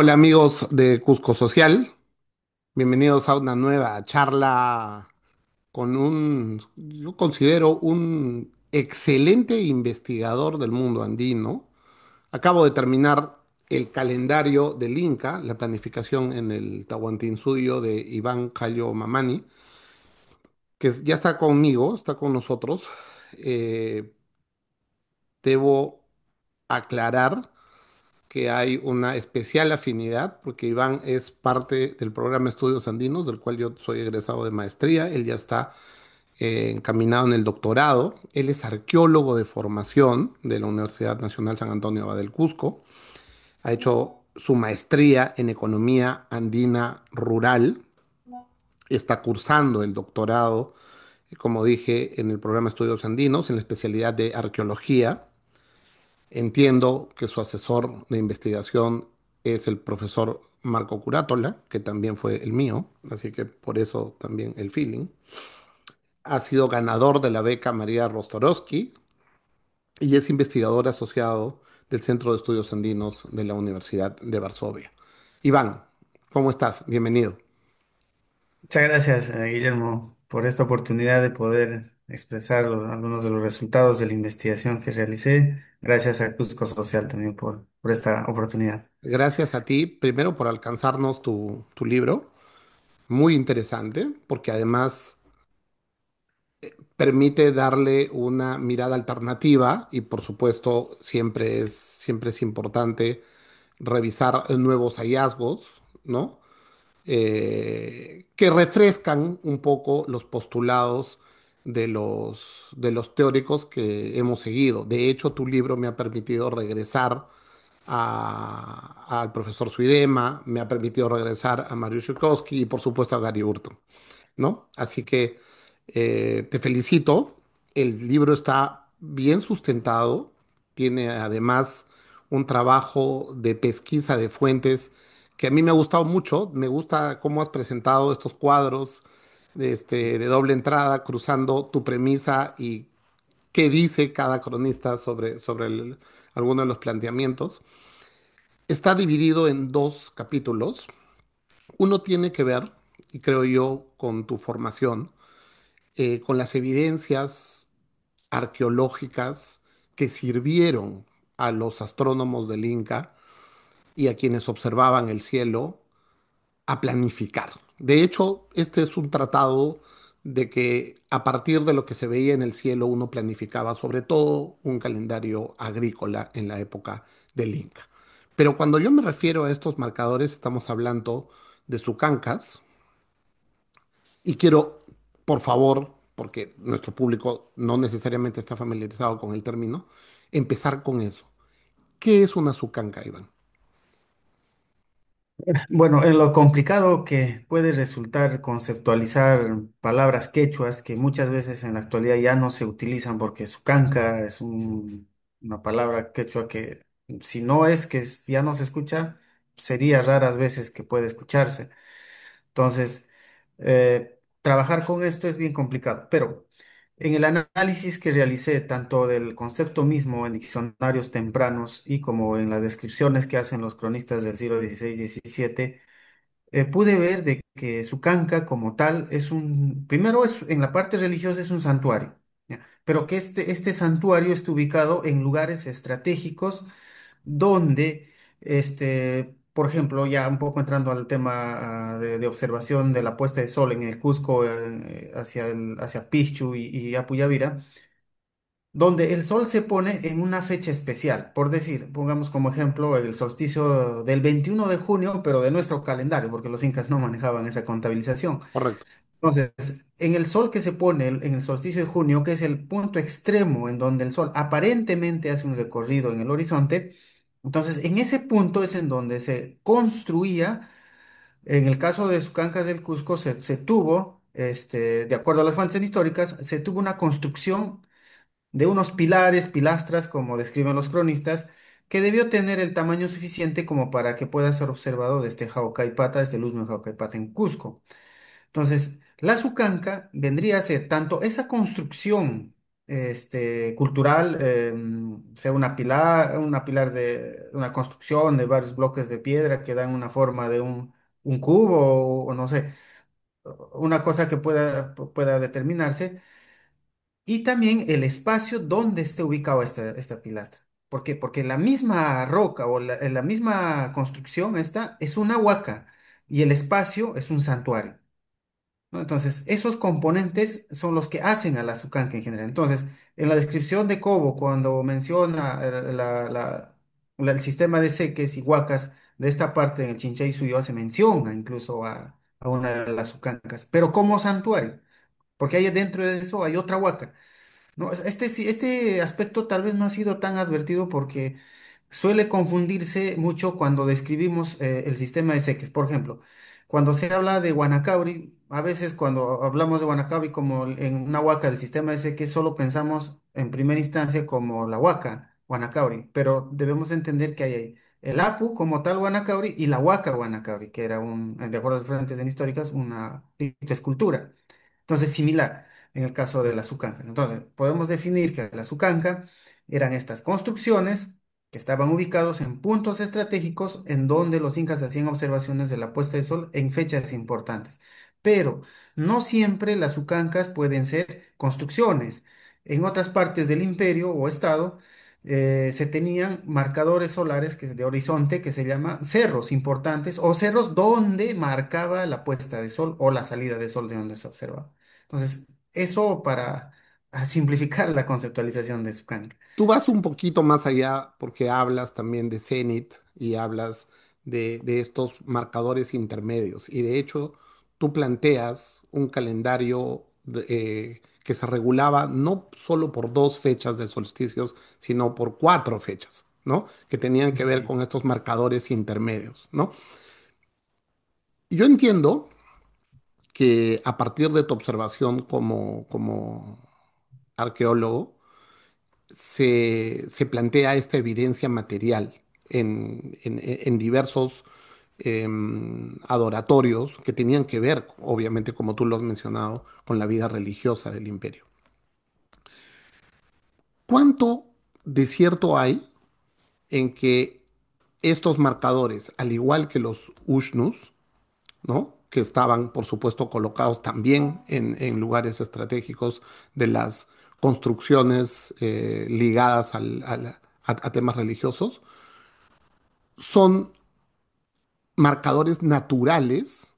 Hola amigos de Cusco Social, bienvenidos a una nueva charla con yo considero un excelente investigador del mundo andino. Acabo de terminar el calendario del Inca, la planificación en el Tahuantinsuyo de Iván Cayo Mamani, que ya está conmigo, está con nosotros. Eh, Debo aclarar que hay una especial afinidad, porque Iván es parte del programa Estudios Andinos, del cual yo soy egresado de maestría. Él ya está encaminado en el doctorado. Él es arqueólogo de formación de la Universidad Nacional San Antonio Abad del Cusco. Ha hecho su maestría en economía andina rural. Está cursando el doctorado, como dije, en el programa Estudios Andinos, en la especialidad de arqueología. Entiendo que su asesor de investigación es el profesor Marco Curátola, que también fue el mío, así que por eso también el feeling. Ha sido ganador de la beca María Rostorowski y es investigador asociado del Centro de Estudios Andinos de la Universidad de Varsovia. Iván, ¿cómo estás? Bienvenido. Muchas gracias, Guillermo, por esta oportunidad de poder expresar algunos de los resultados de la investigación que realicé. Gracias a Cusco Social también por esta oportunidad. Gracias a ti, primero por alcanzarnos tu libro, muy interesante, porque además permite darle una mirada alternativa y por supuesto siempre es importante revisar nuevos hallazgos, ¿no? Que refrescan un poco los postulados de los teóricos que hemos seguido. De hecho, tu libro me ha permitido regresar al profesor Suidema, me ha permitido regresar a Mariusz Szykowski y por supuesto a Gary Urton, ¿no? Así que te felicito. El libro está bien sustentado, tiene además un trabajo de pesquisa de fuentes que a mí me ha gustado mucho. Me gusta cómo has presentado estos cuadros de doble entrada, cruzando tu premisa y qué dice cada cronista sobre alguno de los planteamientos. Está dividido en dos capítulos. Uno tiene que ver, y creo yo, con tu formación con las evidencias arqueológicas que sirvieron a los astrónomos del Inca y a quienes observaban el cielo a planificar. De hecho, este es un tratado de que a partir de lo que se veía en el cielo uno planificaba sobre todo un calendario agrícola en la época del Inca. Pero cuando yo me refiero a estos marcadores, estamos hablando de sucancas, y quiero, por favor, porque nuestro público no necesariamente está familiarizado con el término, empezar con eso. ¿Qué es una sucanca, Iván? Bueno, en lo complicado que puede resultar conceptualizar palabras quechuas que muchas veces en la actualidad ya no se utilizan porque su canca es una palabra quechua que si no es que ya no se escucha, sería raras veces que puede escucharse. Entonces, trabajar con esto es bien complicado, pero en el análisis que realicé, tanto del concepto mismo en diccionarios tempranos y como en las descripciones que hacen los cronistas del siglo XVI-XVII, pude ver de que Sucanca como tal primero es, en la parte religiosa es un santuario, ¿ya? Pero que este santuario está ubicado en lugares estratégicos donde, por ejemplo, ya un poco entrando al tema de observación de la puesta de sol en el Cusco, hacia Pichu y Apuyavira, donde el sol se pone en una fecha especial. Por decir, pongamos como ejemplo el solsticio del 21 de junio, pero de nuestro calendario, porque los incas no manejaban esa contabilización. Correcto. Entonces, en el sol que se pone en el solsticio de junio, que es el punto extremo en donde el sol aparentemente hace un recorrido en el horizonte, entonces en ese punto es en donde se construía, en el caso de Sucancas del Cusco, se tuvo, de acuerdo a las fuentes históricas, se tuvo una construcción de unos pilares, pilastras, como describen los cronistas, que debió tener el tamaño suficiente como para que pueda ser observado desde Jaucaypata, desde el Istmo de Jaucaypata en Cusco. Entonces, la Sucanca vendría a ser tanto esa construcción, cultural, sea una pilar de una construcción de varios bloques de piedra que dan una forma de un cubo o no sé, una cosa que pueda determinarse. Y también el espacio donde esté ubicado esta pilastra. ¿Por qué? Porque la misma roca o la misma construcción esta es una huaca y el espacio es un santuario, ¿no? Entonces, esos componentes son los que hacen a la Sucanca en general. Entonces, en la descripción de Cobo, cuando menciona el sistema de seques y huacas de esta parte en el Chinchey Suyo, hace mención incluso a una de las Sucancas, pero como santuario, porque ahí dentro de eso hay otra huaca. No, este aspecto tal vez no ha sido tan advertido porque suele confundirse mucho cuando describimos el sistema de seques. Por ejemplo, cuando se habla de Guanacauri, a veces cuando hablamos de Guanacauri como en una huaca del sistema de seques, solo pensamos en primera instancia como la huaca Guanacauri, pero debemos entender que hay el Apu como tal Guanacauri y la huaca Guanacauri, que era de acuerdo a las fuentes históricas, una escultura. Entonces, similar en el caso de las Sucancas. Entonces, podemos definir que las Sucanca eran estas construcciones que estaban ubicados en puntos estratégicos en donde los incas hacían observaciones de la puesta de sol en fechas importantes. Pero no siempre las Sucancas pueden ser construcciones. En otras partes del imperio o estado se tenían marcadores solares de horizonte que se llaman cerros importantes o cerros donde marcaba la puesta de sol o la salida de sol de donde se observaba. Entonces, eso para simplificar la conceptualización de Sukanka. Tú vas un poquito más allá porque hablas también de Zenit y hablas de estos marcadores intermedios. Y de hecho, tú planteas un calendario que se regulaba no solo por dos fechas de solsticios, sino por cuatro fechas, ¿no? Que tenían que ver Sí. con estos marcadores intermedios, ¿no? Yo entiendo que a partir de tu observación como arqueólogo, se plantea esta evidencia material en diversos adoratorios que tenían que ver, obviamente, como tú lo has mencionado, con la vida religiosa del imperio. ¿Cuánto de cierto hay en que estos marcadores, al igual que los Ushnus, ¿no? Que estaban, por supuesto, colocados también en lugares estratégicos de las construcciones ligadas a temas religiosos, son marcadores naturales,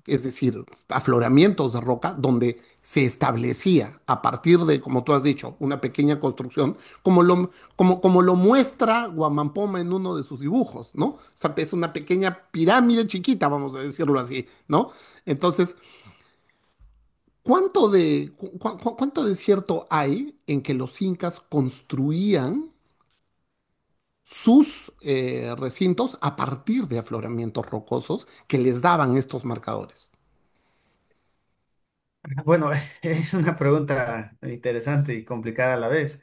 es decir, afloramientos de roca, donde se establecía a partir de, como tú has dicho, una pequeña construcción, como lo muestra Guamampoma en uno de sus dibujos, ¿no? O sea, es una pequeña pirámide chiquita, vamos a decirlo así, ¿no? Entonces, ¿cuánto de cierto hay en que los incas construían sus recintos a partir de afloramientos rocosos que les daban estos marcadores? Bueno, es una pregunta interesante y complicada a la vez.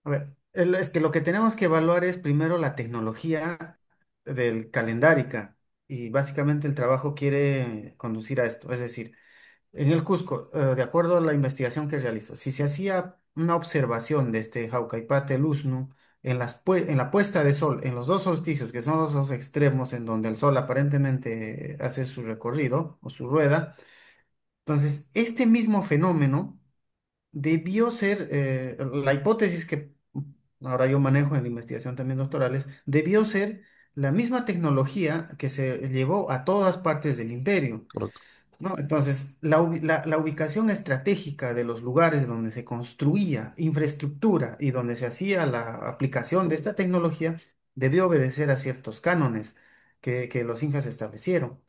A ver, es que lo que tenemos que evaluar es primero la tecnología del calendárica y básicamente el trabajo quiere conducir a esto. Es decir, en el Cusco, de acuerdo a la investigación que realizó, si se hacía una observación de este Jaucaypate Luznu en la puesta de sol, en los dos solsticios, que son los dos extremos en donde el sol aparentemente hace su recorrido o su rueda, entonces este mismo fenómeno debió ser, la hipótesis que ahora yo manejo en la investigación también doctorales, debió ser la misma tecnología que se llevó a todas partes del imperio. Correcto. ¿No? Entonces, la ubicación estratégica de los lugares donde se construía infraestructura y donde se hacía la aplicación de esta tecnología debió obedecer a ciertos cánones que los incas establecieron.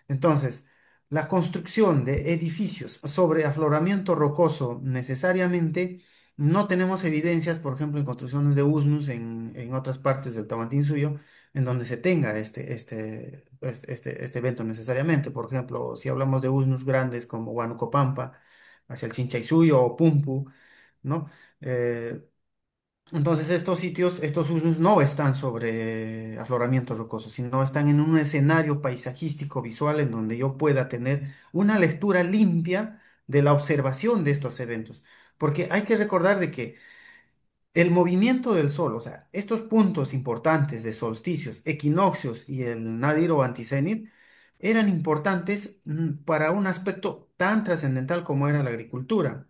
Entonces, la construcción de edificios sobre afloramiento rocoso necesariamente no tenemos evidencias, por ejemplo, en construcciones de usnus en otras partes del Tahuantinsuyo en donde se tenga este evento necesariamente. Por ejemplo, si hablamos de usnus grandes como Huánuco Pampa, hacia el Chinchaysuyo o Pumpu, ¿no? Eh, entonces estos sitios, estos usnus no están sobre afloramientos rocosos, sino están en un escenario paisajístico visual en donde yo pueda tener una lectura limpia de la observación de estos eventos. porque hay que recordar de que el movimiento del Sol, o sea, estos puntos importantes de solsticios, equinoccios y el nadir o anticenit, eran importantes para un aspecto tan trascendental como era la agricultura,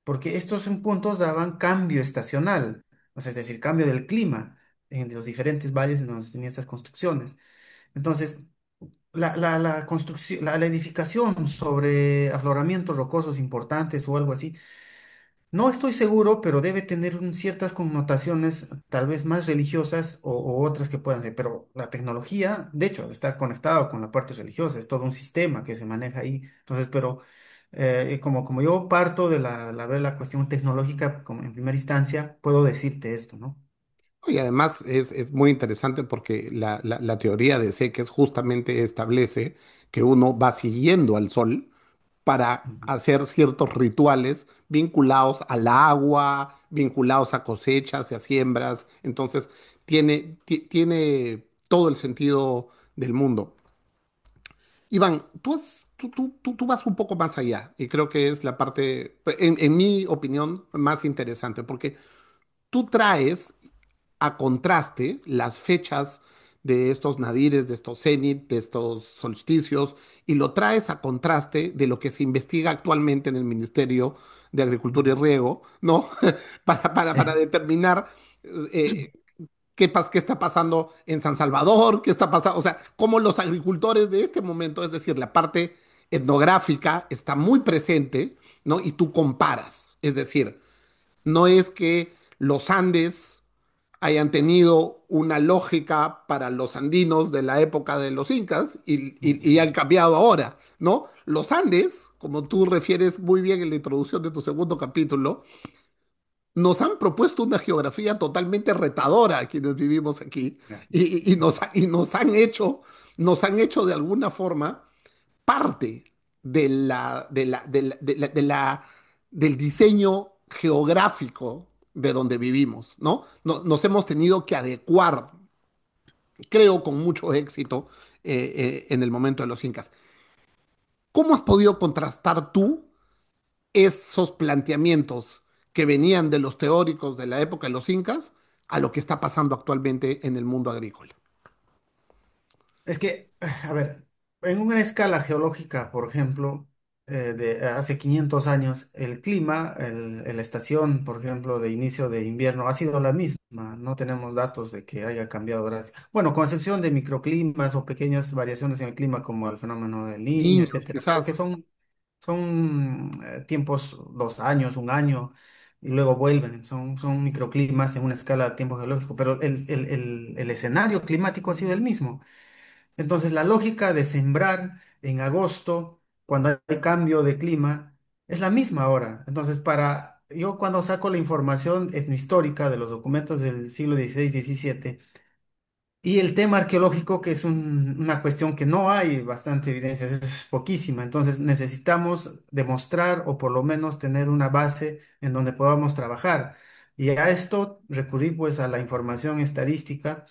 porque estos son puntos daban cambio estacional, o sea, es decir, cambio del clima en los diferentes valles en donde se tenían estas construcciones. Entonces, la construcción, la edificación sobre afloramientos rocosos importantes o algo así, no estoy seguro, pero debe tener ciertas connotaciones tal vez más religiosas o otras que puedan ser. Pero la tecnología, de hecho, está conectado con la parte religiosa, es todo un sistema que se maneja ahí. Entonces, pero como yo parto de ver la cuestión tecnológica como en primera instancia, puedo decirte esto, ¿no? Y además es muy interesante porque la teoría de Seques justamente establece que uno va siguiendo al sol para Ujú. hacer ciertos rituales vinculados al agua, vinculados a cosechas y a siembras. Entonces, tiene todo el sentido del mundo. Iván, tú vas un poco más allá y creo que es la parte, en mi opinión, más interesante, porque tú traes a contraste las fechas de estos nadires, de estos cenit, de estos solsticios, y lo traes a contraste de lo que se investiga actualmente en el Ministerio de Agricultura y Ujú. Riego, ¿no? Para Sí. determinar eh, qué está pasando en San Salvador, qué está pasando, o sea, cómo los agricultores de este momento, es decir, la parte etnográfica está muy presente, ¿no? Y tú comparas, es decir, no es que los Andes hayan tenido una lógica para los andinos de la época de los incas y Ujú. han cambiado ahora, ¿no? Los Andes, como tú refieres muy bien en la introducción de tu segundo capítulo, nos han propuesto una geografía totalmente retadora a quienes vivimos aquí Así es. y nos han hecho de alguna forma parte del diseño geográfico de donde vivimos, ¿no? Nos hemos tenido que adecuar, creo, con mucho éxito en el momento de los incas. ¿Cómo has podido contrastar tú esos planteamientos que venían de los teóricos de la época de los incas a lo que está pasando actualmente en el mundo agrícola? Es que, a ver, en una escala geológica, por ejemplo, de hace 500 años, el clima, la estación, por ejemplo, de inicio de invierno ha sido la misma. No tenemos datos de que haya cambiado drásticamente. Bueno, con excepción de microclimas o pequeñas variaciones en el clima, como el fenómeno del Niño, Niños, etcétera, pero que quizás. son tiempos, 2 años, un año, y luego vuelven. Son microclimas en una escala de tiempo geológico, pero el escenario climático ha sido el mismo. Entonces, la lógica de sembrar en agosto, cuando hay cambio de clima, es la misma ahora. Entonces, yo cuando saco la información etnohistórica de los documentos del siglo XVI, XVII, y el tema arqueológico, que es una cuestión que no hay bastante evidencia, es poquísima. Entonces, necesitamos demostrar o por lo menos tener una base en donde podamos trabajar. Y a esto recurrir pues a la información estadística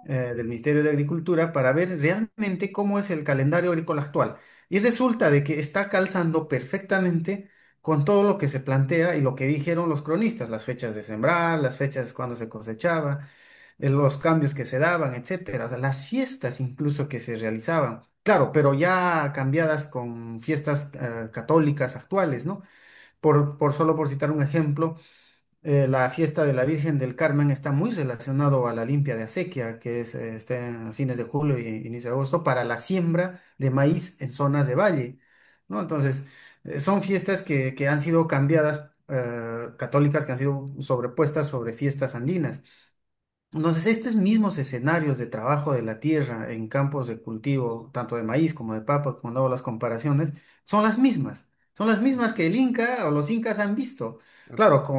del Ministerio de Agricultura para ver realmente cómo es el calendario agrícola actual. Y resulta de que está calzando perfectamente con todo lo que se plantea y lo que dijeron los cronistas, las fechas de sembrar, las fechas cuando se cosechaba, los cambios que se daban, etcétera, o sea, las fiestas incluso que se realizaban. Claro, pero ya cambiadas con fiestas católicas actuales, ¿no? Solo por citar un ejemplo, la fiesta de la Virgen del Carmen está muy relacionado a la limpia de acequia, que está a fines de julio y inicio de agosto, para la siembra de maíz en zonas de valle, ¿no? Entonces, son fiestas que han sido cambiadas, católicas, que han sido sobrepuestas sobre fiestas andinas. Entonces, estos mismos escenarios de trabajo de la tierra en campos de cultivo, tanto de maíz como de papa, cuando hago las comparaciones, son las mismas que el Inca o los incas han visto. Así Claro, es.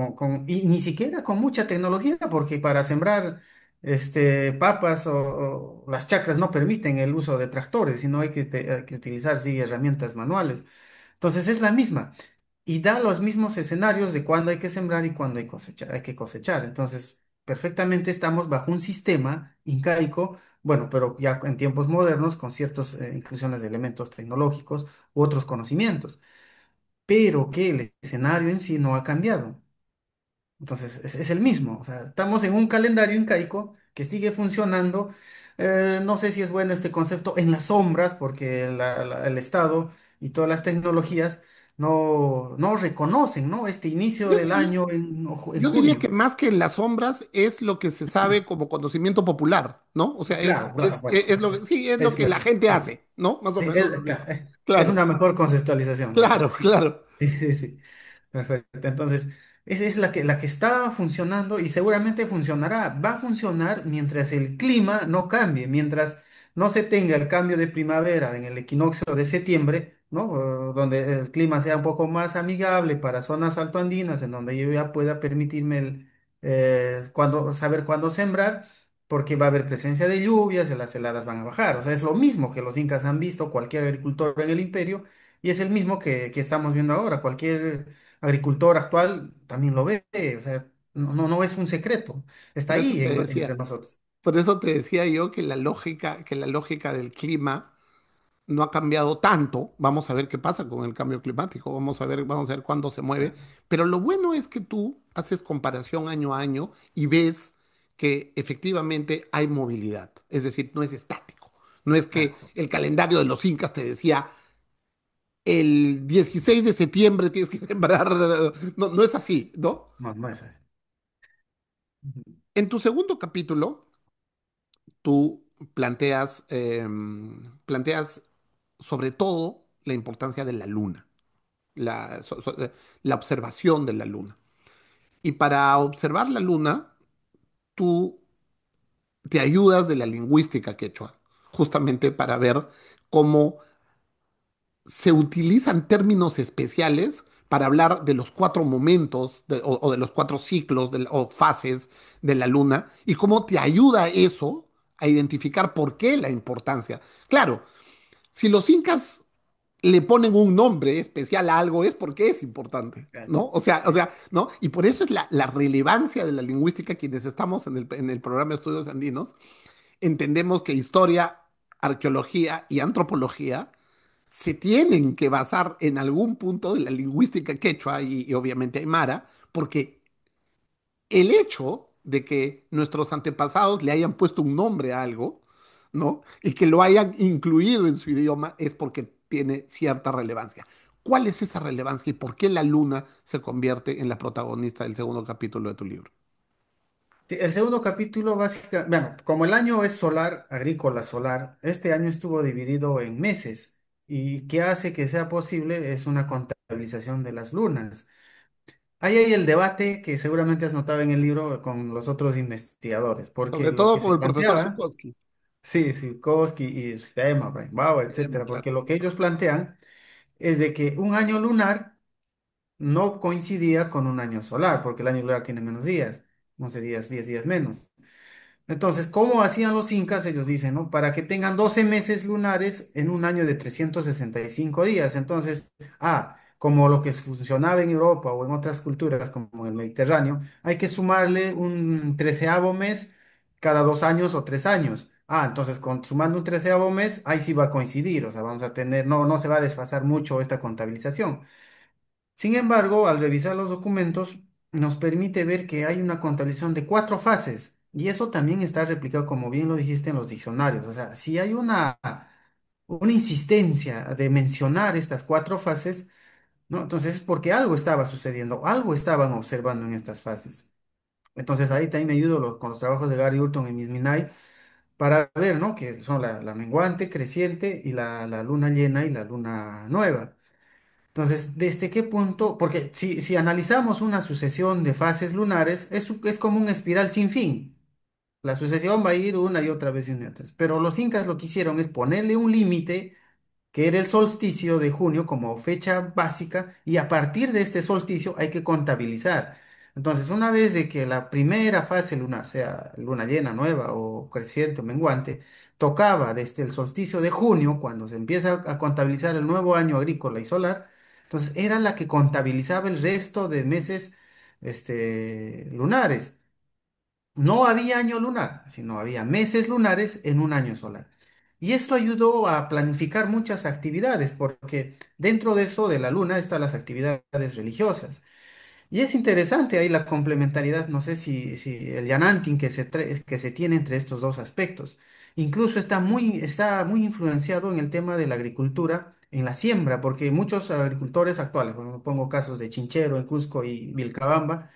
y ni siquiera con mucha tecnología, porque para sembrar papas o las chacras no permiten el uso de tractores, sino hay que utilizar, sí, herramientas manuales. Entonces, es la misma y da los mismos escenarios de cuándo hay que sembrar y cuándo hay que cosechar. Entonces, perfectamente estamos bajo un sistema incaico, bueno, pero ya en tiempos modernos con ciertas inclusiones de elementos tecnológicos u otros conocimientos. pero que el escenario en sí no ha cambiado. Entonces, es el mismo. O sea, estamos en un calendario incaico que sigue funcionando. No sé si es bueno este concepto en las sombras, porque el Estado y todas las tecnologías no reconocen, ¿no? Este inicio Yo, del yo- año en yo diría que junio. más que en las sombras es lo que se sabe como conocimiento popular, ¿no? O sea, Claro, claro, bueno. es lo que, sí, es lo Es, que la la- gente hace, ¿no? Más o sí, menos así. es Claro, una mejor conceptualización, la verdad. claro, Sí, claro. sí, sí, sí. Perfecto. Entonces, esa es la que está funcionando y seguramente funcionará. Va a funcionar mientras el clima no cambie, mientras no se tenga el cambio de primavera en el equinoccio de septiembre, ¿no? Donde el clima sea un poco más amigable para zonas altoandinas, en donde yo ya pueda permitirme saber cuándo sembrar, porque va a haber presencia de lluvias, y las heladas van a bajar. O sea, es lo mismo que los incas han visto, cualquier agricultor en el imperio, y es el mismo que estamos viendo ahora. Cualquier agricultor actual también lo ve, o sea, no es un secreto, está Por eso ahí te entre decía, nosotros. por eso te decía yo que la lógica del clima no ha cambiado tanto. Vamos a ver qué pasa con el cambio climático, vamos a ver cuándo se mueve. Pero lo bueno es que tú haces comparación año a año y ves que efectivamente hay movilidad, es decir, no es estático. No es que Claro, el calendario de los incas te decía el 16 de septiembre tienes que sembrar, no, no es así, ¿no? no es así. Ujú. En tu segundo capítulo, tú planteas sobre todo la importancia de la luna. La observación de la luna. Y para observar la luna, tú te ayudas de la lingüística quechua, justamente para ver cómo se utilizan términos especiales para hablar de los cuatro momentos o de los cuatro ciclos o fases de la luna y cómo te ayuda eso a identificar por qué la importancia. Claro, si los incas le ponen un nombre especial a algo es porque es importante, Claro. ¿no? ¿no? Y por eso es la relevancia de la lingüística, quienes estamos en el programa de estudios andinos, entendemos que historia, arqueología y antropología se tienen que basar en algún punto de la lingüística quechua y obviamente aymara, porque el hecho de que nuestros antepasados le hayan puesto un nombre a algo, ¿no? Y que lo hayan incluido en su idioma es porque tiene cierta relevancia. ¿Cuál es esa relevancia y por qué la luna se convierte en la protagonista del segundo capítulo de tu libro? Sí, el segundo capítulo, básicamente, bueno, como el año es solar, agrícola solar, este año estuvo dividido en meses. ¿Y qué hace que sea posible? Es una contabilización de las lunas. Ahí hay el debate que seguramente has notado en el libro con los otros investigadores, porque Sobre lo todo que con se el profesor planteaba, Zukoski. sí, Sikorsky y Sudema, Breinbauer, etcétera, Claro. porque lo que ellos plantean es de que un año lunar no coincidía con un año solar, porque el año lunar tiene menos días, 11 días, 10 días menos. Entonces, ¿cómo hacían los incas? Ellos dicen, ¿no? Para que tengan 12 meses lunares en un año de 365 días. Entonces, como lo que funcionaba en Europa o en otras culturas, como en el Mediterráneo, hay que sumarle un treceavo mes cada 2 años o 3 años. Entonces, sumando un treceavo mes, ahí sí va a coincidir. O sea, vamos a tener, no se va a desfasar mucho esta contabilización. Sin embargo, al revisar los documentos, nos permite ver que hay una contabilización de 4 fases y eso también está replicado, como bien lo dijiste, en los diccionarios. O sea, si hay una insistencia de mencionar estas 4 fases, ¿no? Entonces es porque algo estaba sucediendo, algo estaban observando en estas fases. Entonces ahí también me ayudo con los trabajos de Gary Hurton y Miss Minay para ver, ¿no? Que son la menguante, creciente y la luna llena y la luna nueva. Entonces, ¿desde qué punto? Porque si analizamos una sucesión de fases lunares, es como un espiral sin fin. La sucesión va a ir una y otra vez y una y otra vez. Pero los incas lo que hicieron es ponerle un límite que era el solsticio de junio como fecha básica, y a partir de este solsticio hay que contabilizar. Entonces, una vez de que la primera fase lunar, sea luna llena nueva o creciente o menguante, tocaba desde el solsticio de junio, cuando se empieza a contabilizar el nuevo año agrícola y solar, entonces era la que contabilizaba el resto de meses lunares. No había año lunar, sino había meses lunares en un año solar. Y esto ayudó a planificar muchas actividades, porque dentro de eso de la luna están las actividades religiosas. Y es interesante ahí la complementariedad, no sé si el Yanantin que se tiene entre estos dos aspectos. Incluso está muy influenciado en el tema de la agricultura, en la siembra, porque muchos agricultores actuales, bueno, pongo casos de Chinchero en Cusco y Vilcabamba,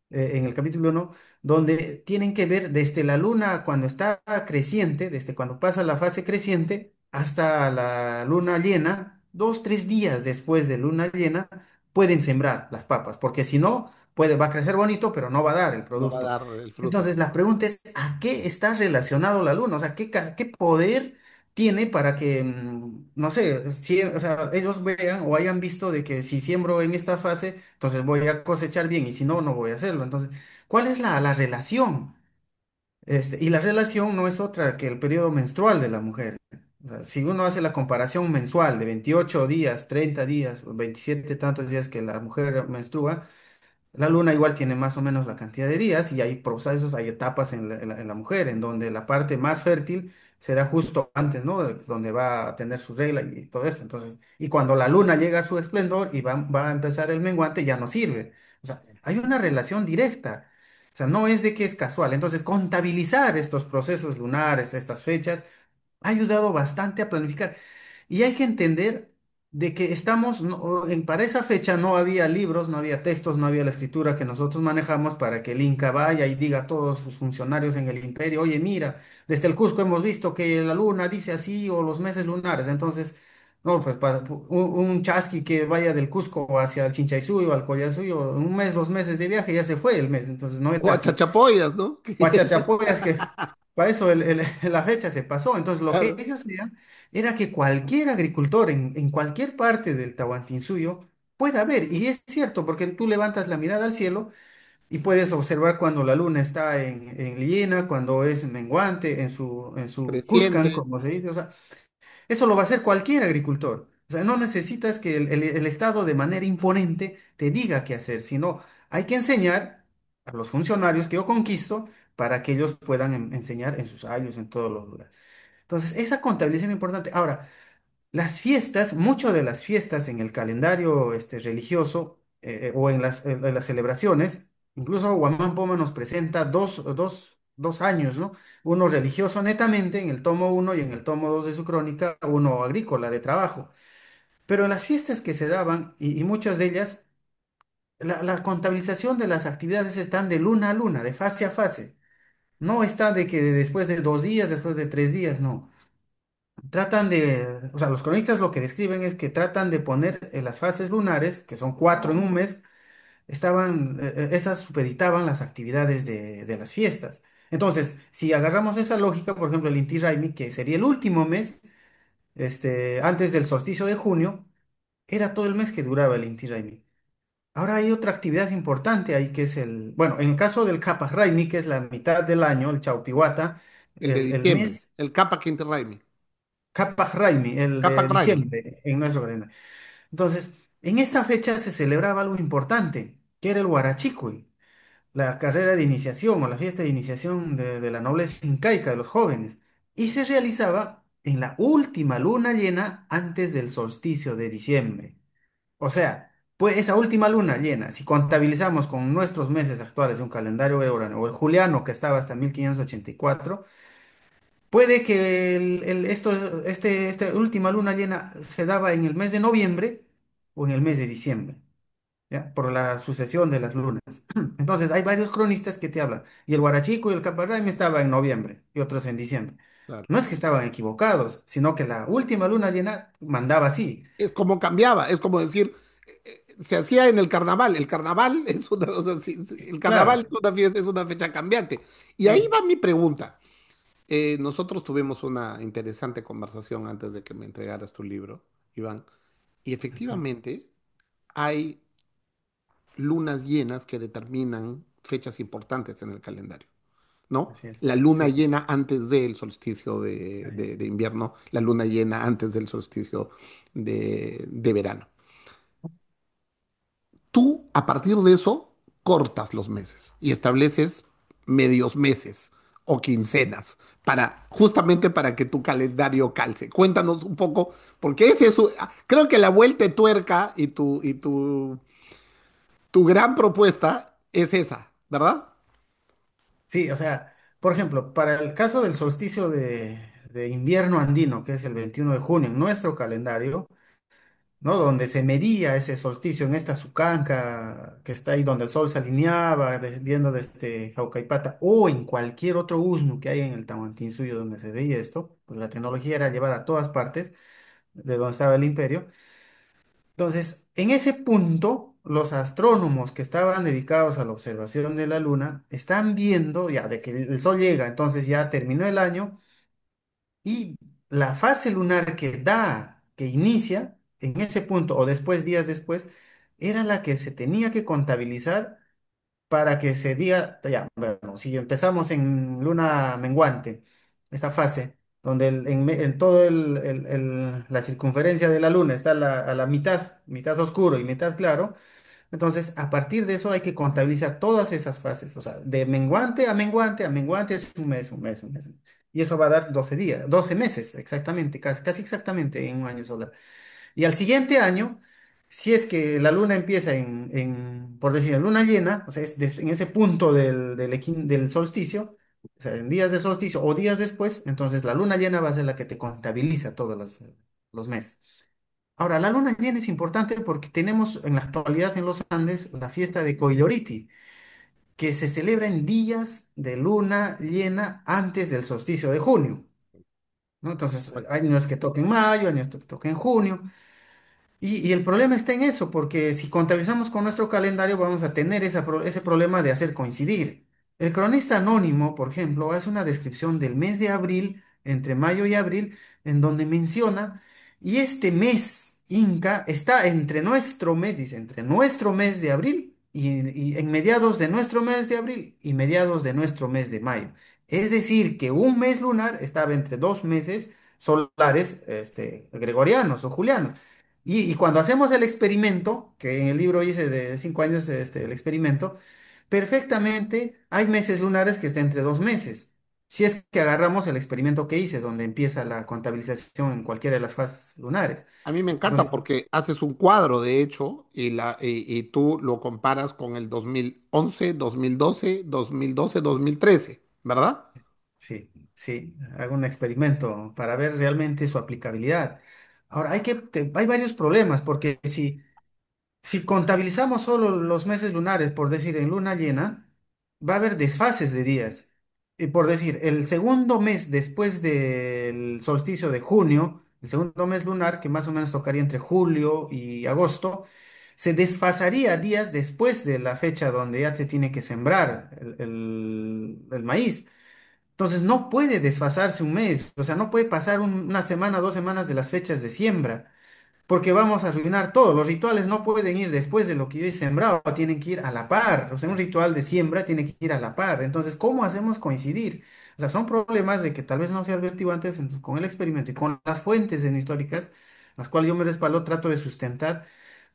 en el capítulo 1, donde tienen que ver desde la luna cuando está creciente, desde cuando pasa la fase creciente hasta la luna llena, 2, 3 días después de luna llena, pueden sembrar las papas, porque si no, va a crecer bonito, pero no va a dar el No va a producto. dar el fruto. Entonces, la pregunta es, ¿a qué está relacionado la luna? O sea, ¿qué poder tiene para que, no sé, si, o sea, ellos vean o hayan visto de que si siembro en esta fase, entonces voy a cosechar bien y si no, no voy a hacerlo? Entonces, ¿cuál es la relación? Y la relación no es otra que el periodo menstrual de la mujer. O sea, si uno hace la comparación mensual de 28 días, 30 días, 27 tantos días que la mujer menstrua, la luna igual tiene más o menos la cantidad de días y hay procesos, hay etapas en la mujer, en donde la parte más fértil se da justo antes, ¿no? Donde va a tener su regla y todo esto. Entonces, y cuando la luna llega a su esplendor y va a empezar el menguante, ya no sirve. O sea, hay una relación directa. O sea, no es de que es casual. Entonces, contabilizar estos procesos lunares, estas fechas, ha ayudado bastante a planificar. Y hay que entender de que estamos, para esa fecha no había libros, no había textos, no había la escritura que nosotros manejamos para que el Inca vaya y diga a todos sus funcionarios en el imperio, oye, mira, desde el Cusco hemos visto que la luna dice así o los meses lunares. Entonces, no, pues un chasqui que vaya del Cusco hacia el Chinchaysuyo o al Collasuyo, un mes, 2 meses de viaje, ya se fue el mes. Entonces, no O era a así. chachapoyas, ¿no? Guachachapoyas, que para eso la fecha se pasó. Entonces, lo que Claro, ellos veían era que cualquier agricultor en cualquier parte del Tahuantinsuyo pueda ver. Y es cierto, porque tú levantas la mirada al cielo y puedes observar cuando la luna está en llena, cuando es menguante, en su Cuscan, creciente. como se dice. O sea, eso lo va a hacer cualquier agricultor. O sea, no necesitas que el Estado de manera imponente te diga qué hacer, sino hay que enseñar a los funcionarios que yo conquisto para que ellos puedan enseñar en sus años, en todos los lugares. Entonces, esa contabilización es importante. Ahora, las fiestas, mucho de las fiestas en el calendario religioso o en las celebraciones, incluso Guamán Poma nos presenta dos años, ¿no? Uno religioso netamente en el tomo 1 y en el tomo 2 de su crónica, uno agrícola de trabajo. Pero en las fiestas que se daban, y muchas de ellas, la contabilización de las actividades están de luna a luna, de fase a fase. No está de que después de 2 días, después de 3 días, no. O sea, los cronistas lo que describen es que tratan de poner las fases lunares, que son 4 en un mes, esas supeditaban las actividades de las fiestas. Entonces, si agarramos esa lógica, por ejemplo, el Inti Raymi, que sería el último mes, antes del solsticio de junio, era todo el mes que duraba el Inti Raymi. Ahora hay otra actividad importante ahí que es bueno, en el caso del Capas Raymi, que es la mitad del año, el Chaupihuata, El de el diciembre, mes el Kappa Quinti Raimi. Capas Raimi, el de Capac Raimi. diciembre en nuestro calendario. Entonces, en esta fecha se celebraba algo importante, que era el Huarachicuy, la carrera de iniciación o la fiesta de iniciación de la nobleza incaica de los jóvenes, y se realizaba en la última luna llena antes del solsticio de diciembre. O sea, pues esa última luna llena, si contabilizamos con nuestros meses actuales de un calendario gregoriano o el juliano que estaba hasta 1584, puede que esta última luna llena se daba en el mes de noviembre o en el mes de diciembre, ¿ya? Por la sucesión de las lunas. Entonces, hay varios cronistas que te hablan. Y el Huarachico y el Caparraimi estaba en noviembre y otros en diciembre. Claro. No es que estaban equivocados, sino que la última luna llena mandaba así. Es como cambiaba, es como decir, se hacía en el carnaval. El carnaval es una, o sea, el carnaval Claro, es una fiesta, es una fecha cambiante. Y ahí sí, va mi pregunta. Nosotros tuvimos una interesante conversación antes de que me entregaras tu libro, Iván, y ujú, efectivamente hay lunas llenas que determinan fechas importantes en el calendario, ¿no? así es. La luna Sí, llena antes del solsticio así es. de invierno, la luna llena antes del solsticio de verano. Tú, a partir de eso, cortas los meses y estableces medios meses o quincenas, justamente para que tu calendario calce. Cuéntanos un poco, porque creo que la vuelta de tuerca tu gran propuesta es esa, ¿verdad? Sí, o sea, por ejemplo, para el caso del solsticio de invierno andino, que es el 21 de junio en nuestro calendario, ¿no? Donde se medía ese solsticio en esta Sucanca, que está ahí donde el sol se alineaba, viendo desde Jaucaipata, o en cualquier otro usnu que hay en el Tahuantinsuyo donde se veía esto, pues la tecnología era llevada a todas partes, de donde estaba el imperio. Entonces, en ese punto, los astrónomos que estaban dedicados a la observación de la luna están viendo ya de que el sol llega, entonces ya terminó el año y la fase lunar que inicia en ese punto o después, días después, era la que se tenía que contabilizar para que se diga, ya, bueno, si empezamos en luna menguante, esta fase, donde en todo la circunferencia de la luna está a la mitad, mitad oscuro y mitad claro, entonces a partir de eso hay que contabilizar todas esas fases, o sea, de menguante a menguante a menguante es un mes, un mes, un mes. Y eso va a dar 12 días, 12 meses, exactamente, casi exactamente en un año solar. Y al siguiente año, si es que la luna empieza por decir, en luna llena, o sea, en ese punto del solsticio, o sea, en días de solsticio o días después, entonces la luna llena va a ser la que te contabiliza todos los meses. Ahora, la luna llena es importante porque tenemos en la actualidad en los Andes la fiesta de Coiloriti, que se celebra en días de luna llena antes del solsticio de junio, ¿no? Entonces, hay años que toca en mayo, años que toca en junio. Y el problema está en eso, porque si contabilizamos con nuestro calendario vamos a tener ese problema de hacer coincidir. El cronista anónimo, por ejemplo, hace una descripción del mes de abril, entre mayo y abril, en donde menciona, y este mes inca está entre nuestro mes, dice, entre nuestro mes de abril y en mediados de nuestro mes de abril y mediados de nuestro mes de mayo. Es decir, que un mes lunar estaba entre dos meses solares, gregorianos o julianos. Y cuando hacemos el experimento, que en el libro hice de 5 años el experimento, perfectamente hay meses lunares que están entre dos meses. Si es que agarramos el experimento que hice, donde empieza la contabilización en cualquiera de las fases lunares. A mí me encanta Entonces, porque haces un cuadro, de hecho, y tú lo comparas con el 2011, 2012, 2012, 2013, ¿verdad? sí, sí, hago un experimento para ver realmente su aplicabilidad. Ahora, hay varios problemas, porque si contabilizamos solo los meses lunares, por decir en luna llena, va a haber desfases de días. Y por decir, el segundo mes después del solsticio de junio, el segundo mes lunar, que más o menos tocaría entre julio y agosto, se desfasaría días después de la fecha donde ya te tiene que sembrar el maíz. Entonces no puede desfasarse un mes, o sea, no puede pasar una semana, 2 semanas de las fechas de siembra porque vamos a arruinar todo. Los rituales no pueden ir después de lo que yo he sembrado, tienen que ir a la par. O sea, un ritual de siembra tiene que ir a la par. Entonces, ¿cómo hacemos coincidir? O sea, son problemas de que tal vez no se advertido antes, entonces con el experimento y con las fuentes históricas, las cuales yo me respaldo, trato de sustentar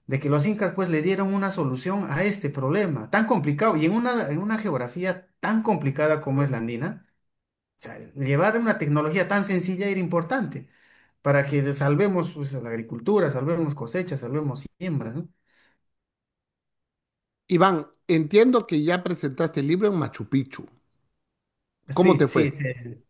de que los incas pues le dieron una solución a este problema tan complicado y en una geografía tan complicada como es la andina. O sea, llevar una tecnología tan sencilla era importante para que salvemos pues, la agricultura, salvemos cosechas, salvemos siembras, ¿no? Iván, entiendo que ya presentaste el libro en Machu Picchu. ¿Cómo Sí, te sí, fue? sí.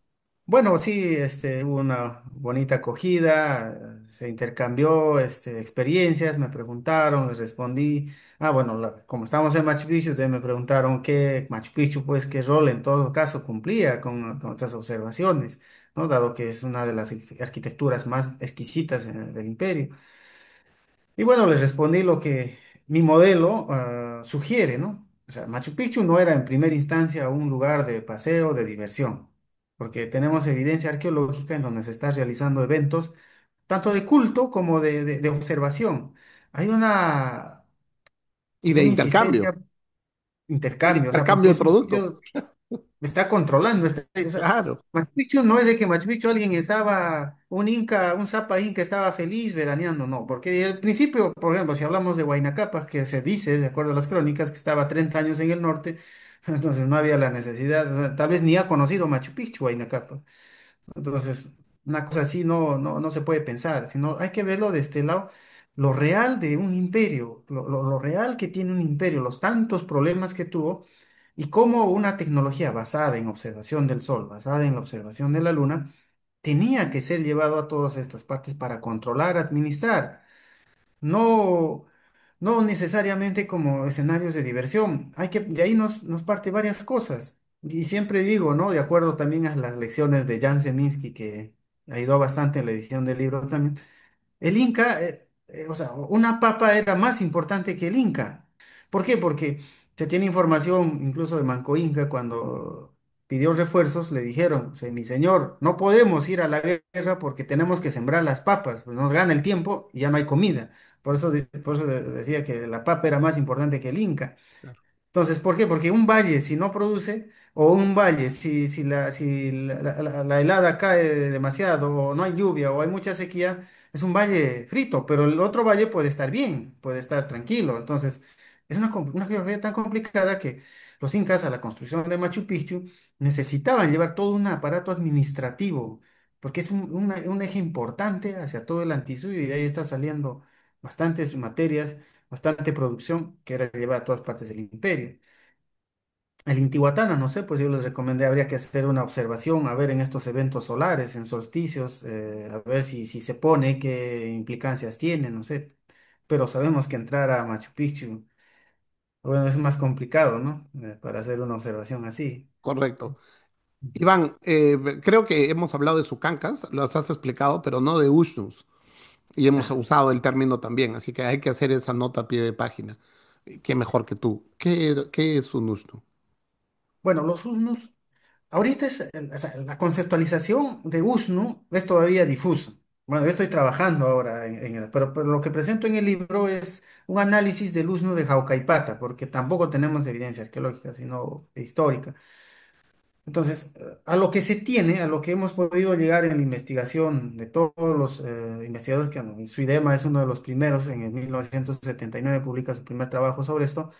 Bueno, sí, hubo una bonita acogida, se intercambió experiencias, me preguntaron, les respondí. Ah, bueno, como estábamos en Machu Picchu, entonces me preguntaron qué Machu Picchu, pues qué rol en todo caso cumplía con estas observaciones, ¿no? Dado que es una de las arquitecturas más exquisitas del imperio. Y bueno, les respondí lo que mi modelo sugiere, ¿no? O sea, Machu Picchu no era en primera instancia un lugar de paseo, de diversión, porque tenemos evidencia arqueológica en donde se están realizando eventos tanto de culto como de observación. Hay Y de una intercambio, insistencia, y de intercambio, o sea, porque intercambio de es un productos. sitio está controlando. O sea, Claro. Machu Picchu no es de que Machu Picchu alguien estaba, un inca, un Zapa inca estaba feliz veraneando, no, porque al principio, por ejemplo, si hablamos de Huayna Capac, que se dice, de acuerdo a las crónicas, que estaba 30 años en el norte, Entonces no había la necesidad, o sea, tal vez ni ha conocido Machu Picchu Huayna Cápac. Entonces, una cosa así no se puede pensar, sino hay que verlo de este lado, lo real de un imperio, lo real que tiene un imperio, los tantos problemas que tuvo y cómo una tecnología basada en observación del Sol, basada en la observación de la Luna, tenía que ser llevado a todas estas partes para controlar, administrar. No, no necesariamente como escenarios de diversión. De ahí nos parte varias cosas. Y siempre digo, ¿no? De acuerdo también a las lecciones de Jan Zeminski, que ayudó bastante en la edición del libro también. El Inca, o sea, una papa era más importante que el Inca. ¿Por qué? Porque se tiene información incluso de Manco Inca cuando pidió refuerzos, le dijeron, Mi señor, no podemos ir a la guerra porque tenemos que sembrar las papas, pues nos gana el tiempo y ya no hay comida. Por eso decía que la papa era más importante que el Inca. Claro. Entonces, ¿por qué? Porque un valle si no produce, o un valle si la helada cae demasiado, o no hay lluvia, o hay mucha sequía, es un valle frito, pero el otro valle puede estar bien, puede estar tranquilo. Entonces, es una geografía tan complicada que los incas a la construcción de Machu Picchu necesitaban llevar todo un aparato administrativo, porque es un eje importante hacia todo el antisuyo y de ahí está saliendo bastantes materias, bastante producción que era llevada a todas partes del imperio. El Intihuatana, no sé, pues yo les recomendé, habría que hacer una observación, a ver en estos eventos solares, en solsticios, a ver si se pone, qué implicancias tiene, no sé. Pero sabemos que entrar a Machu Picchu, bueno, es más complicado, ¿no? Para hacer una observación así. Correcto. Iván, creo que hemos hablado de Sucancas, los has explicado, pero no de Ushnus. Y hemos Ah, usado el término también, así que hay que hacer esa nota a pie de página. Qué mejor que tú. ¿Qué es un Ushnu? bueno, los USNUS, ahorita o sea, la conceptualización de USNU es todavía difusa. Bueno, yo estoy trabajando ahora pero lo que presento en el libro es un análisis del USNU de Jaucaypata, porque tampoco tenemos evidencia arqueológica, sino histórica. Entonces, a lo que se tiene, a lo que hemos podido llegar en la investigación de todos los investigadores, que bueno, Suidema es uno de los primeros, en el 1979 publica su primer trabajo sobre esto,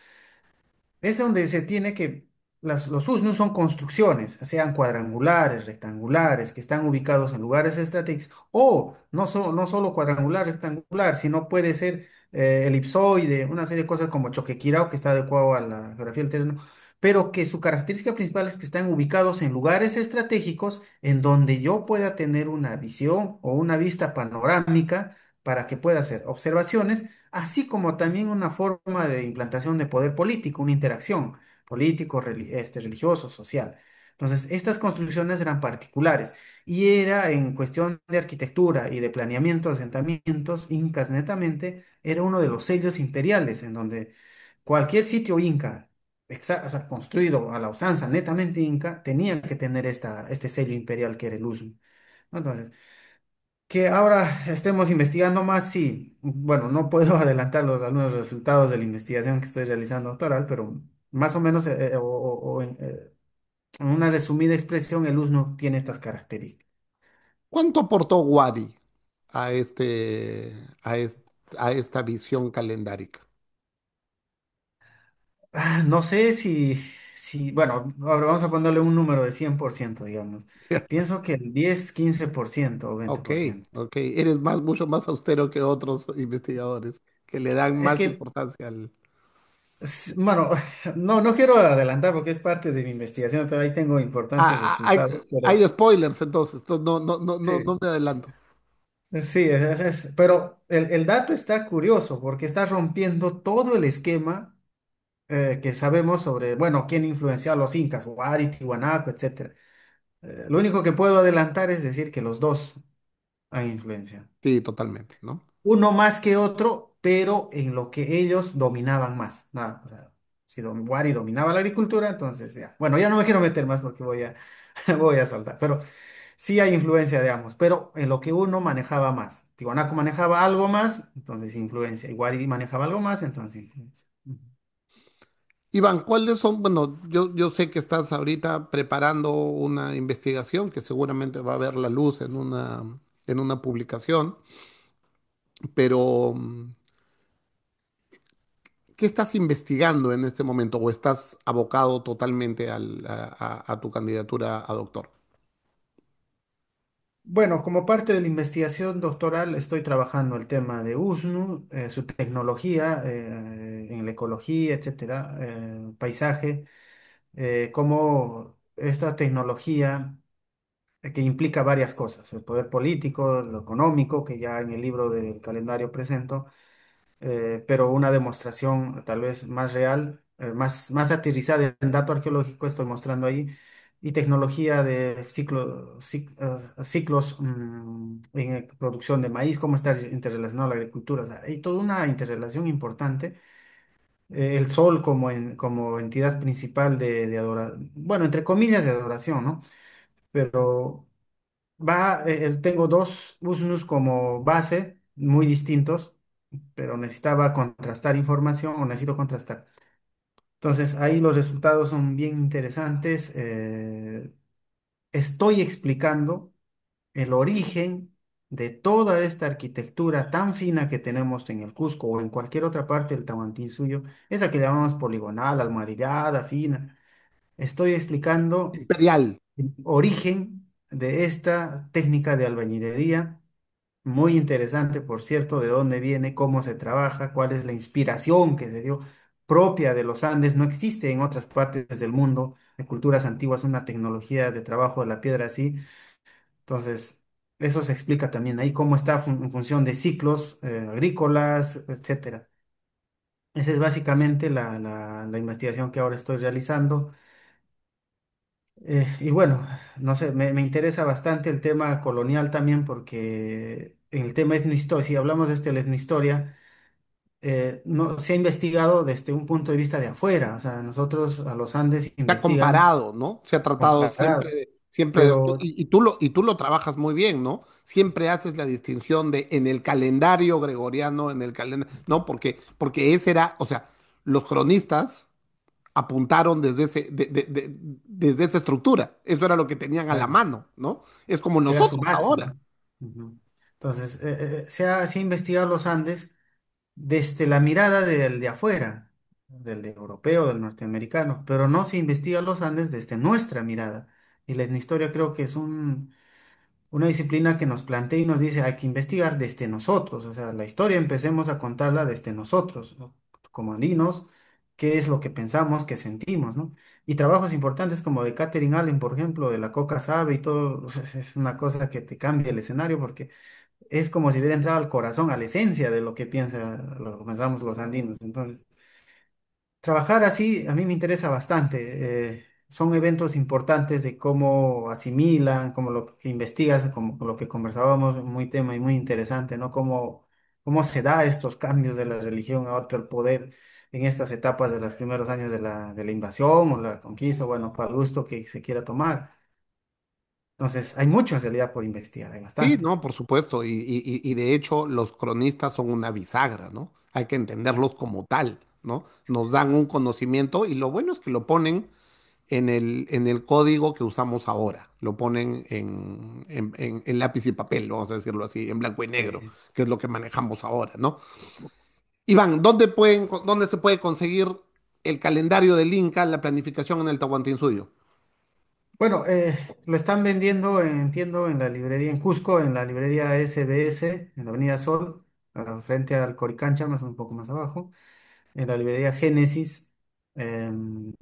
es donde se tiene que los USNU son construcciones, sean cuadrangulares, rectangulares, que están ubicados en lugares estratégicos, o no solo cuadrangular, rectangular, sino puede ser elipsoide, una serie de cosas como Choquequirao, que está adecuado a la geografía del terreno, pero que su característica principal es que están ubicados en lugares estratégicos en donde yo pueda tener una visión o una vista panorámica para que pueda hacer observaciones así como también una forma de implantación de poder político, una interacción político, religioso, social. Entonces, estas construcciones eran particulares y era en cuestión de arquitectura y de planeamiento de asentamientos incas netamente, era uno de los sellos imperiales en donde cualquier sitio inca, o sea, construido a la usanza netamente inca, tenía que tener este sello imperial que era el uso. Entonces, que ahora estemos investigando más, sí. Bueno, no puedo adelantar algunos resultados de la investigación que estoy realizando doctoral, pero más o menos, en una resumida expresión, el USNO tiene estas características. ¿Cuánto aportó Wadi a a esta visión calendárica? No sé bueno, ahora vamos a ponerle un número de 100%, digamos. Pienso que el 10, 15% o veinte Ok, por ciento. ok. Eres mucho más austero que otros investigadores que le dan Es más que, importancia al... bueno, no quiero adelantar porque es parte de mi investigación, todavía ahí tengo importantes Ah, resultados, hay pero... spoilers entonces, no Sí. me adelanto. Sí, pero el dato está curioso porque está rompiendo todo el esquema que sabemos sobre, bueno, quién influenció a los incas, Huari, Tiwanaku, etcétera. Lo único que puedo adelantar es decir que los dos han influenciado. Sí, totalmente, ¿no? Uno más que otro, pero en lo que ellos dominaban más. Nada, o sea, si Huari dominaba la agricultura, entonces ya. Bueno, ya no me quiero meter más porque voy a saltar, pero sí hay influencia de ambos, pero en lo que uno manejaba más. Tiwanaku manejaba algo más, entonces influencia. Iguari manejaba algo más, entonces influencia. Ujú. Iván, ¿cuáles son? Bueno, yo sé que estás ahorita preparando una investigación que seguramente va a ver la luz en en una publicación, pero qué estás investigando en este momento o estás abocado totalmente a tu candidatura a doctor? Bueno, como parte de la investigación doctoral estoy trabajando el tema de USNU, su tecnología en la ecología, etcétera, paisaje, cómo esta tecnología que implica varias cosas, el poder político, lo económico, que ya en el libro del calendario presento, pero una demostración tal vez más real, más aterrizada en dato arqueológico, estoy mostrando ahí, y tecnología de ciclos en producción de maíz, cómo está interrelacionado a la agricultura. O sea, hay toda una interrelación importante. El sol como entidad principal de adoración, bueno, entre comillas de adoración, ¿no? Pero tengo dos USNUS como base, muy distintos, pero necesitaba contrastar información o necesito contrastar. Entonces, ahí los resultados son bien interesantes. Estoy explicando el origen de toda esta arquitectura tan fina que tenemos en el Cusco o en cualquier otra parte del Tahuantinsuyo, esa que llamamos poligonal, almohadillada, fina. Estoy explicando Imperial. el origen de esta técnica de albañilería. Muy interesante, por cierto, de dónde viene, cómo se trabaja, cuál es la inspiración que se dio propia de los Andes. No existe en otras partes del mundo, de culturas antiguas, una tecnología de trabajo de la piedra así. Entonces, eso se explica también ahí, cómo está en función de ciclos agrícolas, etcétera. Esa es básicamente la investigación que ahora estoy realizando. Y bueno, no sé, me interesa bastante el tema colonial también porque en el tema etnohistoria, si hablamos de la etnohistoria, no, se ha investigado desde un punto de vista de afuera, o sea, nosotros a los Andes Se ha investigan comparado, ¿no? Se ha tratado comparado, siempre, siempre, pero y tú lo trabajas muy bien, ¿no? Siempre haces la distinción de en el calendario gregoriano, en el calendario, ¿no? Porque ese era, o sea, los cronistas apuntaron desde esa estructura. Eso era lo que tenían a la claro, mano, ¿no? Es como era su nosotros base, ahora. ¿no? Ujú. Entonces, se ha investigado los Andes desde la mirada del de afuera, del de europeo, del norteamericano, pero no se investiga los Andes desde nuestra mirada. Y la etnohistoria creo que es una disciplina que nos plantea y nos dice hay que investigar desde nosotros, o sea, la historia empecemos a contarla desde nosotros, ¿no? Como andinos, qué es lo que pensamos, qué sentimos, ¿no? Y trabajos importantes como de Catherine Allen, por ejemplo, de la Coca Sabe y todo, es una cosa que te cambia el escenario porque es como si hubiera entrado al corazón, a la esencia de lo que pensamos los andinos. Entonces, trabajar así a mí me interesa bastante. Son eventos importantes de cómo asimilan, como lo que investigas, como lo que conversábamos, muy tema y muy interesante, ¿no? Cómo se da estos cambios de la religión a otro el poder en estas etapas de los primeros años de la invasión o la conquista, bueno, para el gusto que se quiera tomar. Entonces, hay mucho en realidad por investigar, hay Sí, bastante. no, por supuesto. Y de hecho, los cronistas son una bisagra, ¿no? Hay que entenderlos como tal, ¿no? Nos dan un conocimiento y lo bueno es que lo ponen en el código que usamos ahora. Lo ponen en lápiz y papel, vamos a decirlo así, en blanco y negro, que es lo que manejamos ahora, ¿no? Iván, ¿dónde se puede conseguir el calendario del Inca, la planificación en el Tahuantinsuyo? Bueno, lo están vendiendo, entiendo, en la librería en Cusco, en la librería SBS, en la Avenida Sol, frente al Coricancha, más un poco más abajo, en la librería Génesis. em,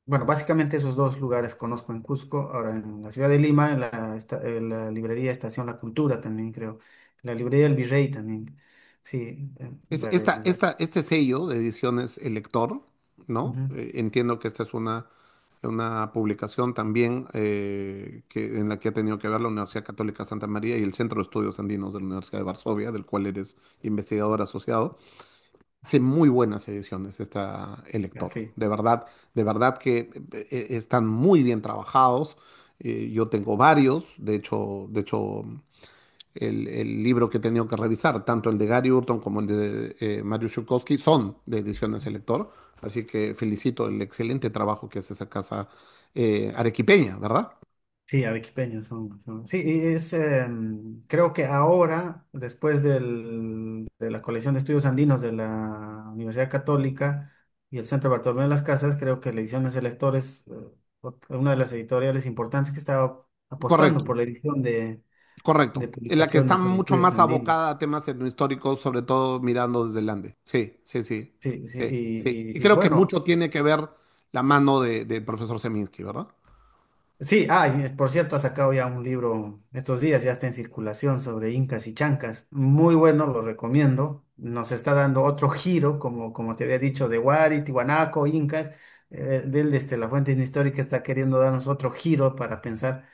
bueno, básicamente esos dos lugares conozco en Cusco. Ahora en la ciudad de Lima, en la librería Estación La Cultura también creo. La librería El Virrey también. Sí, Este sello de ediciones El Lector, ¿no? ujú, Entiendo que esta es una publicación también en la que ha tenido que ver la Universidad Católica Santa María y el Centro de Estudios Andinos de la Universidad de Varsovia, del cual eres investigador asociado. Hace muy buenas ediciones está El ya, Lector. sí, De verdad que están muy bien trabajados. Yo tengo varios, de hecho, el libro que he tenido que revisar, tanto el de Gary Urton como el de Mario Szukovsky, son de ediciones El Lector. Así que felicito el excelente trabajo que hace esa casa arequipeña, ¿verdad? Sí, arequipeños sí, y creo que ahora, después de la colección de estudios andinos de la Universidad Católica y el Centro Bartolomé de las Casas, creo que la Ediciones de Lectores, una de las editoriales importantes que estaba apostando Correcto, por la edición de correcto. En la que está publicaciones sobre mucho estudios más andinos. abocada a temas etnohistóricos, sobre todo mirando desde el Ande. Sí, sí, sí, Sí, sí, sí, sí. Y y creo que bueno. mucho tiene que ver la mano del profesor Seminsky, ¿verdad? Sí, y por cierto, ha sacado ya un libro estos días, ya está en circulación sobre incas y chancas. Muy bueno, lo recomiendo. Nos está dando otro giro, como te había dicho, de Huari, Tiwanaco, incas. Del desde la fuente histórica está queriendo darnos otro giro para pensar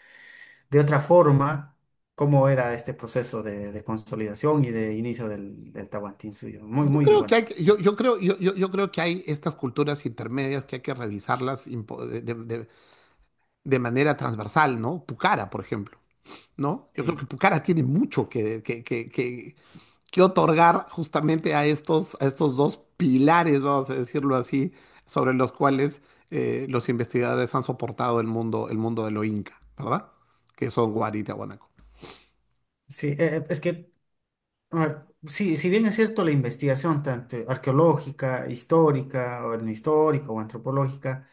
de otra forma cómo era este proceso de consolidación y de inicio del Tahuantinsuyo. Muy, Yo muy creo que bueno. hay, yo creo que hay estas culturas intermedias que hay que revisarlas de manera transversal, ¿no? Pucara, por ejemplo, ¿no? Yo creo Sí. que Pucara tiene mucho que otorgar justamente a estos dos pilares, vamos a decirlo así, sobre los cuales los investigadores han soportado el mundo de lo inca, ¿verdad? Que son Guari y Tiahuanaco. Sí, es que sí, si bien es cierto la investigación tanto arqueológica, histórica, o etnohistórica o antropológica,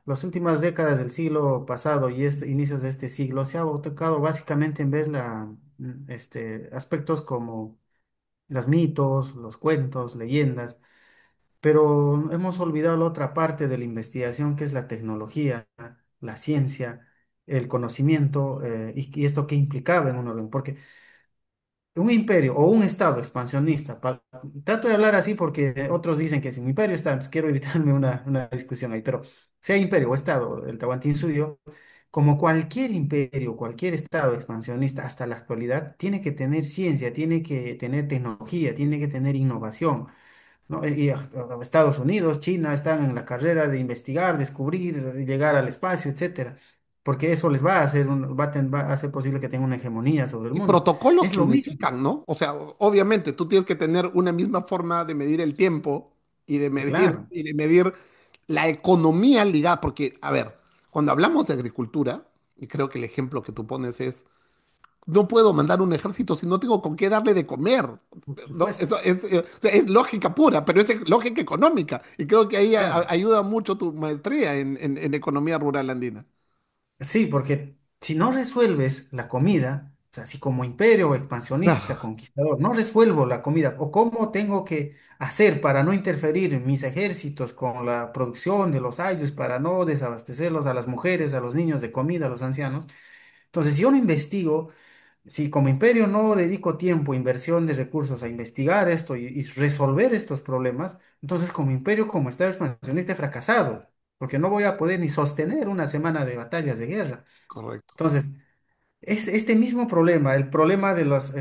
las últimas décadas del siglo pasado y inicios de este siglo se ha tocado básicamente en ver aspectos como los mitos, los cuentos, leyendas, pero hemos olvidado la otra parte de la investigación que es la tecnología, la ciencia, el conocimiento y esto que implicaba en un orden, porque un imperio o un estado expansionista, trato de hablar así porque otros dicen que es un imperio está, entonces quiero evitarme una discusión ahí, pero sea imperio o estado, el Tahuantinsuyo, como cualquier imperio, cualquier estado expansionista hasta la actualidad, tiene que tener ciencia, tiene que tener tecnología, tiene que tener innovación, ¿no? Y hasta Estados Unidos, China están en la carrera de investigar, descubrir, llegar al espacio, etcétera. Porque eso les va a hacer va a hacer posible que tengan una hegemonía sobre el Y mundo. protocolos Es que lo mismo. unifican, ¿no? O sea, obviamente tú tienes que tener una misma forma de medir el tiempo Claro, y de medir la economía ligada, porque, a ver, cuando hablamos de agricultura, y creo que el ejemplo que tú pones es, no puedo mandar un ejército si no tengo con qué darle de comer, por ¿no? supuesto. Eso es, o sea, es lógica pura, pero es lógica económica, y creo que ahí Claro. ayuda mucho tu maestría en economía rural andina. Sí, porque si no resuelves la comida, o sea, si como imperio expansionista, Ah, conquistador, no resuelvo la comida, o cómo tengo que hacer para no interferir en mis ejércitos con la producción de los ayllus, para no desabastecerlos a las mujeres, a los niños de comida, a los ancianos. Entonces, si yo no investigo, si como imperio no dedico tiempo, inversión de recursos a investigar esto y resolver estos problemas, entonces como imperio, como Estado expansionista he fracasado, porque no voy a poder ni sostener una semana de batallas de guerra. correcto. Entonces, es este mismo problema, el problema de las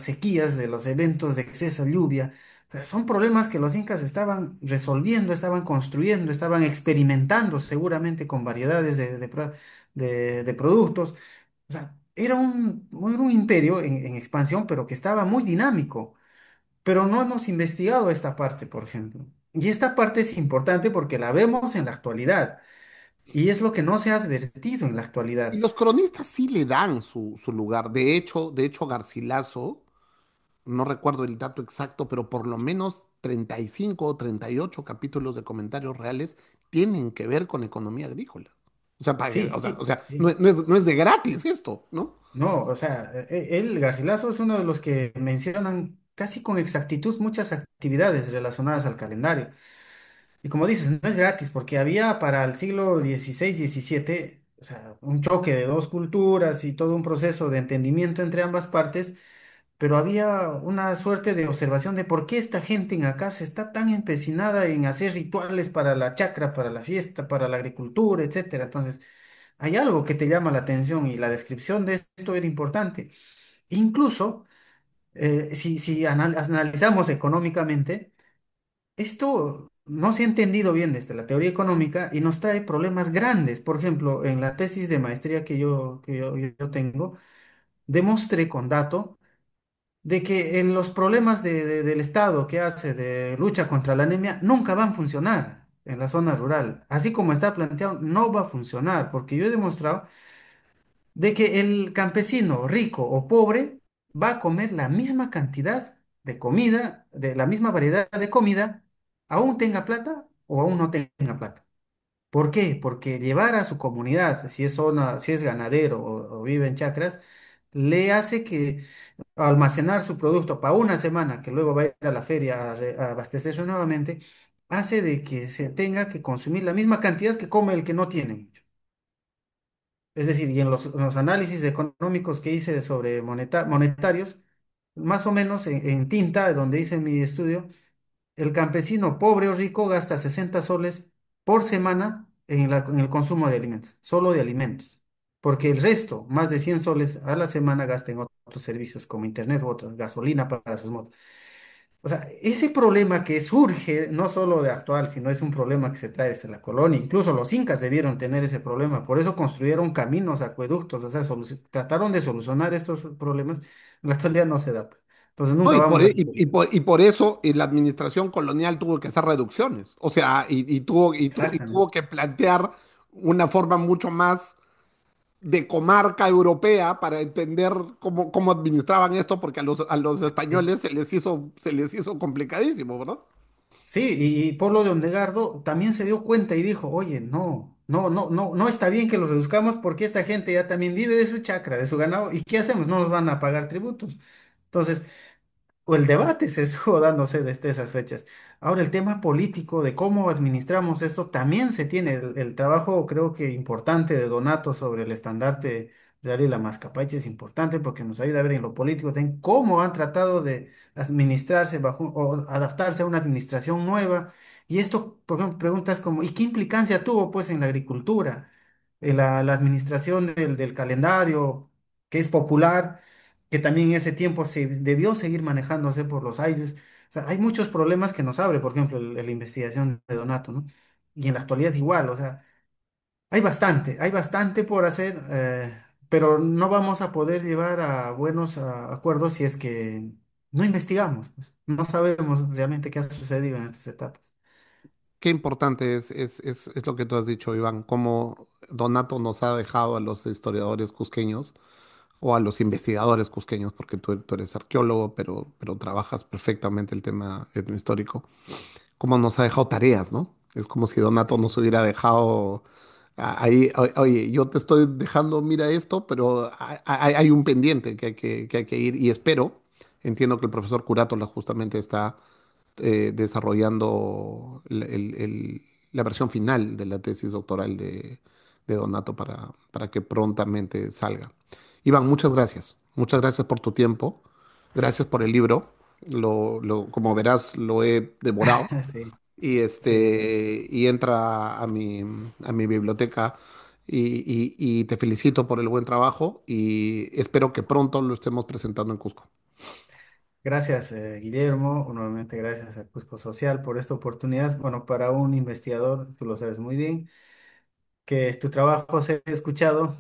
sequías, de los eventos de exceso de lluvia, o sea, son problemas que los incas estaban resolviendo, estaban construyendo, estaban experimentando seguramente con variedades de productos. O sea, era un imperio en expansión, pero que estaba muy dinámico. Pero no hemos investigado esta parte, por ejemplo. Y esta parte es importante porque la vemos en la actualidad. Y es lo que no se ha advertido en la Y actualidad. los cronistas sí le dan su lugar. De hecho, Garcilaso, no recuerdo el dato exacto, pero por lo menos 35 o 38 capítulos de comentarios reales tienen que ver con economía agrícola. O sea, Sí, o sí, sea, sí. no es de gratis esto, ¿no? No, o sea, él, Garcilaso, es uno de los que mencionan casi con exactitud muchas actividades relacionadas al calendario. Y como dices, no es gratis, porque había para el siglo XVI, XVII, o sea, un choque de dos culturas y todo un proceso de entendimiento entre ambas partes, pero había una suerte de observación de por qué esta gente en acá se está tan empecinada en hacer rituales para la chacra, para la fiesta, para la agricultura, etcétera. Entonces, hay algo que te llama la atención y la descripción de esto era importante. Incluso, si analizamos económicamente, esto no se ha entendido bien desde la teoría económica y nos trae problemas grandes. Por ejemplo, en la tesis de maestría yo tengo, demostré con dato de que en los problemas del Estado que hace de lucha contra la anemia nunca van a funcionar. en la zona rural. Así como está planteado, no va a funcionar, porque yo he demostrado de que el campesino rico o pobre va a comer la misma cantidad de comida, de la misma variedad de comida, aún tenga plata o aún no tenga plata. ¿Por qué? Porque llevar a su comunidad, si es zona, si es ganadero o vive en chacras, le hace que almacenar su producto para una semana, que luego va a ir a la feria a abastecerse nuevamente, hace de que se tenga que consumir la misma cantidad que come el que no tiene mucho. Es decir, y en los análisis económicos que hice sobre monetarios, más o menos en tinta, donde hice mi estudio, el campesino pobre o rico gasta 60 soles por semana en el consumo de alimentos, solo de alimentos, porque el resto, más de 100 soles a la semana, gasta en otros servicios como internet u otras, gasolina para sus motos. O sea, ese problema que surge no solo de actual, sino es un problema que se trae desde la colonia. Incluso los incas debieron tener ese problema, por eso construyeron caminos, acueductos, o sea, trataron de solucionar estos problemas. En la actualidad no se da, pues. Entonces No, nunca vamos a... y por eso la administración colonial tuvo que hacer reducciones. O sea, y Exactamente. tuvo que plantear una forma mucho más de comarca europea para entender cómo administraban esto, porque a los Así es. españoles se les hizo complicadísimo, ¿verdad? Sí, y Pablo de Ondegardo también se dio cuenta y dijo, oye, no está bien que los reduzcamos porque esta gente ya también vive de su chacra, de su ganado, ¿y qué hacemos? No nos van a pagar tributos. Entonces, o el debate se estuvo dándose desde esas fechas. Ahora, el tema político de cómo administramos esto, también se tiene el trabajo, creo que importante de Donato sobre el estandarte de Ari Mascapache es importante porque nos ayuda a ver en lo político también cómo han tratado de administrarse bajo o adaptarse a una administración nueva. Y esto, por ejemplo, preguntas como, ¿y qué implicancia tuvo pues en la agricultura? En la administración del calendario, que es popular, que también en ese tiempo se debió seguir manejándose por los aires. O sea, hay muchos problemas que nos abre, por ejemplo, la investigación de Donato, ¿no? Y en la actualidad igual, o sea, hay bastante por hacer, pero no vamos a poder llevar a buenos acuerdos si es que no investigamos, pues. No sabemos realmente qué ha sucedido en estas etapas. Qué importante es lo que tú has dicho, Iván, cómo Donato nos ha dejado a los historiadores cusqueños o a los investigadores cusqueños, porque tú eres arqueólogo, pero trabajas perfectamente el tema etnohistórico, cómo nos ha dejado tareas, ¿no? Es como si Donato nos hubiera dejado ahí, oye, yo te estoy dejando, mira esto, pero hay un pendiente que hay que ir y espero, entiendo que el profesor Curátola justamente está desarrollando la versión final de la tesis doctoral de Donato para que prontamente salga. Iván, muchas gracias. Muchas gracias por tu tiempo. Gracias por el libro. Como verás, lo he devorado Sí, sí. y entra a mi biblioteca y te felicito por el buen trabajo y espero que pronto lo estemos presentando en Cusco. Gracias, Guillermo. Nuevamente, gracias a Cusco Social por esta oportunidad. Bueno, para un investigador, tú lo sabes muy bien, que tu trabajo sea escuchado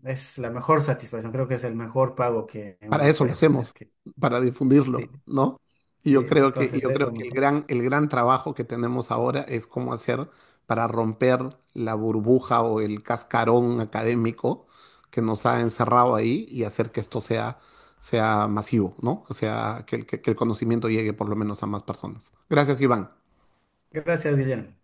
es la mejor satisfacción. Creo que es el mejor pago que Para uno eso lo puede obtener. hacemos, para difundirlo, Sí, ¿no? Y sí, entonces yo es creo lo que mejor. el gran trabajo que tenemos ahora es cómo hacer para romper la burbuja o el cascarón académico que nos ha encerrado ahí y hacer que esto sea masivo, ¿no? O sea, que el conocimiento llegue por lo menos a más personas. Gracias, Iván. Gracias, Guillermo.